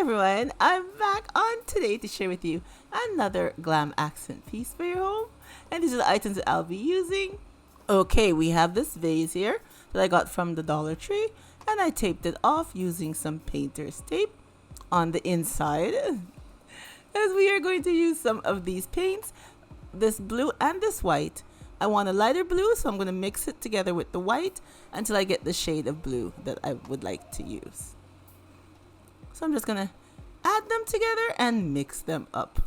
everyone, I'm back on today to share with you another glam accent piece for your home, and these are the items that I'll be using. Okay, we have this vase here that I got from the Dollar Tree, and I taped it off using some painter's tape on the inside, as we are going to use some of these paints, this blue and this white. I want a lighter blue, so I'm going to mix it together with the white until I get the shade of blue that I would like to use. So I'm just going to add them together and mix them up.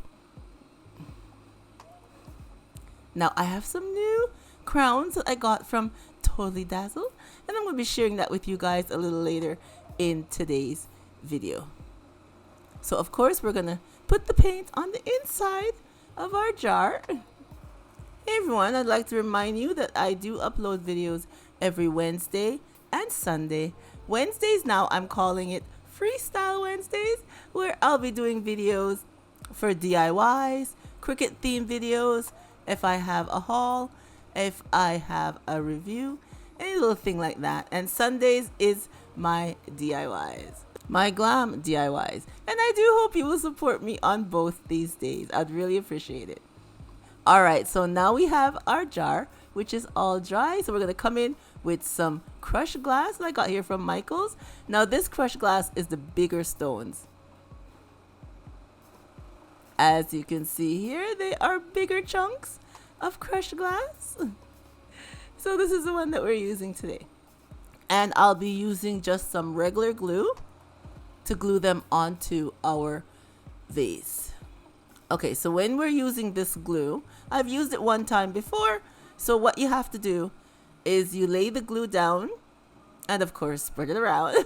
Now I have some new crowns that I got from Totally Dazzled, and I'm going to be sharing that with you guys a little later in today's video. So of course we're going to put the paint on the inside of our jar. Hey everyone, I'd like to remind you that I do upload videos every Wednesday and Sunday. Wednesdays now I'm calling it Freestyle Wednesdays, where I'll be doing videos for DIYs, cricket themed videos, if I have a haul, if I have a review, any little thing like that. And Sundays is my DIYs, my glam DIYs. And I do hope you will support me on both these days. I'd really appreciate it. Alright, so now we have our jar, which is all dry. So we're going to come in with some crushed glass that I got here from Michael's. Now this crushed glass is the bigger stones. As you can see here, they are bigger chunks of crushed glass. So this is the one that we're using today. And I'll be using just some regular glue to glue them onto our vase. Okay, so when we're using this glue, I've used it one time before. So what you have to do is you lay the glue down and of course spread it around and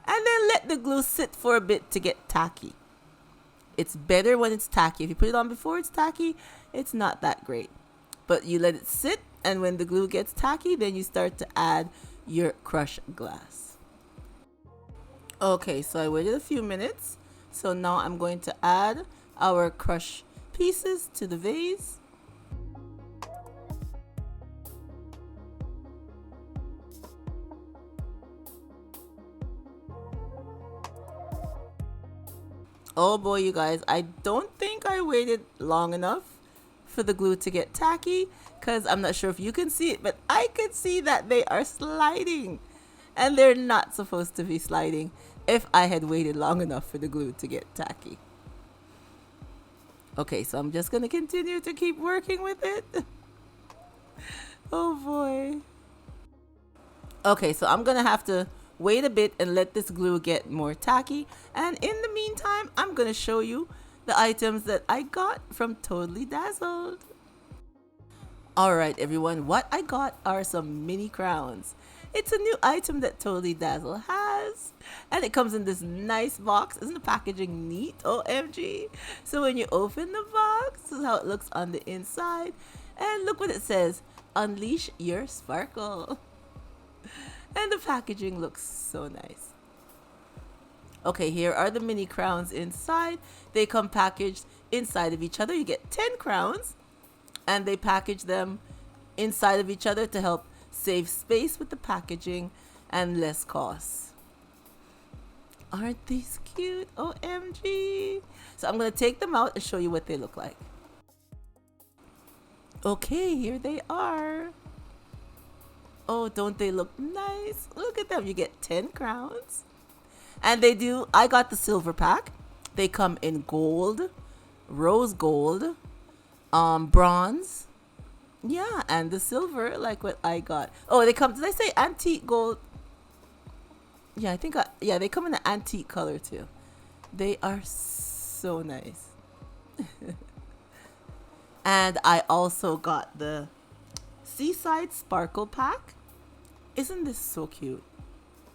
then let the glue sit for a bit to get tacky. It's better when it's tacky. If you put it on before it's tacky, it's not that great. But you let it sit, and when the glue gets tacky, then you start to add your crushed glass. Okay, so I waited a few minutes. So now I'm going to add our crushed pieces to the vase. Oh boy, you guys, I don't think I waited long enough for the glue to get tacky, because I'm not sure if you can see it, but I could see that they are sliding, and they're not supposed to be sliding if I had waited long enough for the glue to get tacky. Okay, so I'm just going to continue to keep working with it. Oh boy. Okay, so I'm going to have to wait a bit and let this glue get more tacky. And in the meantime, I'm going to show you the items that I got from Totally Dazzled. Alright everyone, what I got are some mini crowns. It's a new item that Totally Dazzled has, and it comes in this nice box. Isn't the packaging neat? OMG. So when you open the box, this is how it looks on the inside, and look what it says: unleash your sparkle. And the packaging looks so nice. Okay, here are the mini crowns inside. They come packaged inside of each other. You get 10 crowns, and they package them inside of each other to help save space with the packaging and less costs. Aren't these cute? OMG. So I'm going to take them out and show you what they look like. Okay, here they are. Oh, don't they look nice? Look at them. You get 10 crowns. And they do, I got the silver pack. They come in gold, rose gold, bronze. Yeah, and the silver, like what I got. Oh, they come, did I say antique gold? Yeah, I think, they come in an antique color too. They are so nice. And I also got the Seaside Sparkle Pack. Isn't this so cute?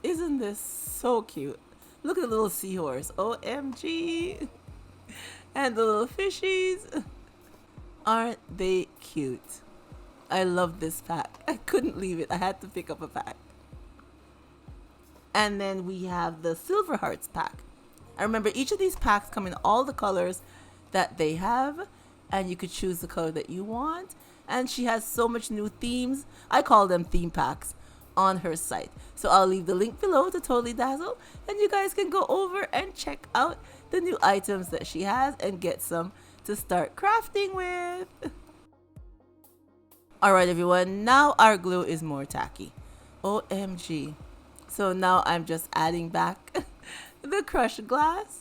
Isn't this so cute? Look at the little seahorse. OMG. And the little fishies. Aren't they cute? I love this pack. I couldn't leave it. I had to pick up a pack. And then we have the Silver Hearts pack. I remember each of these packs come in all the colors that they have, and you could choose the color that you want. And she has so much new themes. I call them theme packs, on her site. So I'll leave the link below to Totally Dazzled, and you guys can go over and check out the new items that she has and get some to start crafting with. Alright everyone, now our glue is more tacky. OMG. So now I'm just adding back the crushed glass.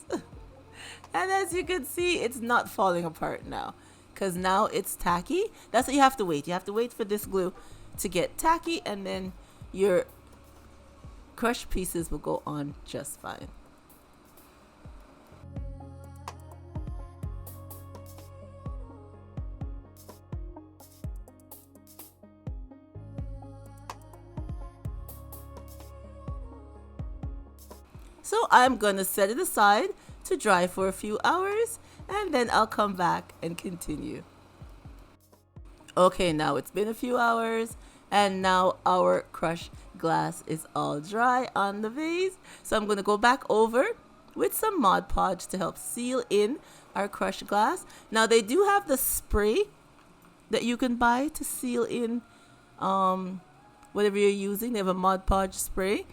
And as you can see, it's not falling apart now, because now it's tacky. That's what you have to wait. You have to wait for this glue to get tacky, and then your crushed pieces will go on just fine. So I'm gonna set it aside to dry for a few hours, and then I'll come back and continue. Okay, now it's been a few hours, and now our crushed glass is all dry on the vase. So I'm gonna go back over with some Mod Podge to help seal in our crushed glass. Now they do have the spray that you can buy to seal in whatever you're using. They have a Mod Podge spray,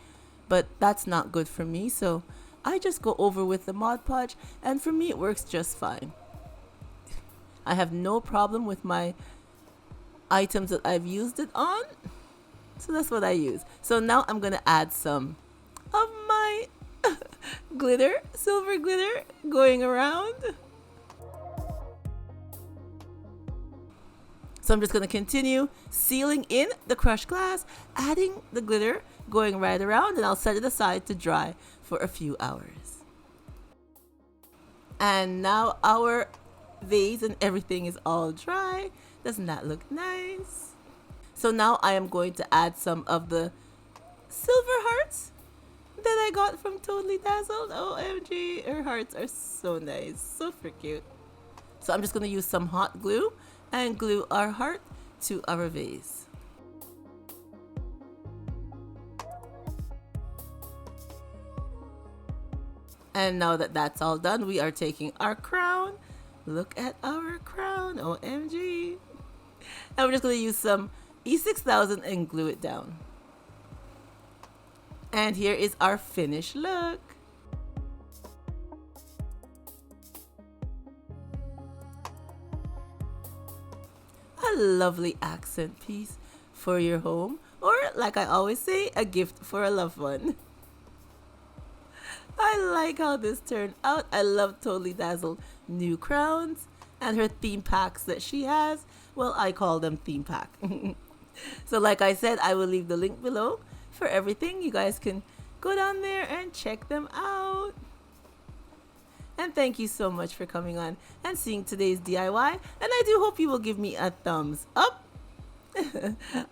but that's not good for me, so I just go over with the Mod Podge, and for me it works just fine. I have no problem with my items that I've used it on, so that's what I use. So now I'm gonna add some of my glitter, silver glitter, going around. So I'm just gonna continue sealing in the crushed glass, adding the glitter, going right around, and I'll set it aside to dry for a few hours. And now our vase and everything is all dry. Doesn't that look nice? So now I am going to add some of the silver hearts that I got from Totally Dazzled. OMG, her hearts are so nice, super cute. So I'm just gonna use some hot glue and glue our heart to our vase. And now that that's all done, we are taking our crown. Look at our crown, OMG. And we're just gonna use some E6000 and glue it down. And here is our finished look. A lovely accent piece for your home, or like I always say, a gift for a loved one. I like how this turned out. I love Totally Dazzled new crowns and her theme packs that she has. Well, I call them theme pack. So like I said, I will leave the link below for everything. You guys can go down there and check them out. And thank you so much for coming on and seeing today's DIY. And I do hope you will give me a thumbs up.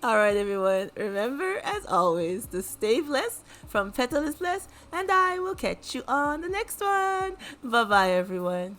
Alright everyone, remember as always to stay blessed from Petalisbless, and I will catch you on the next one. Bye bye everyone.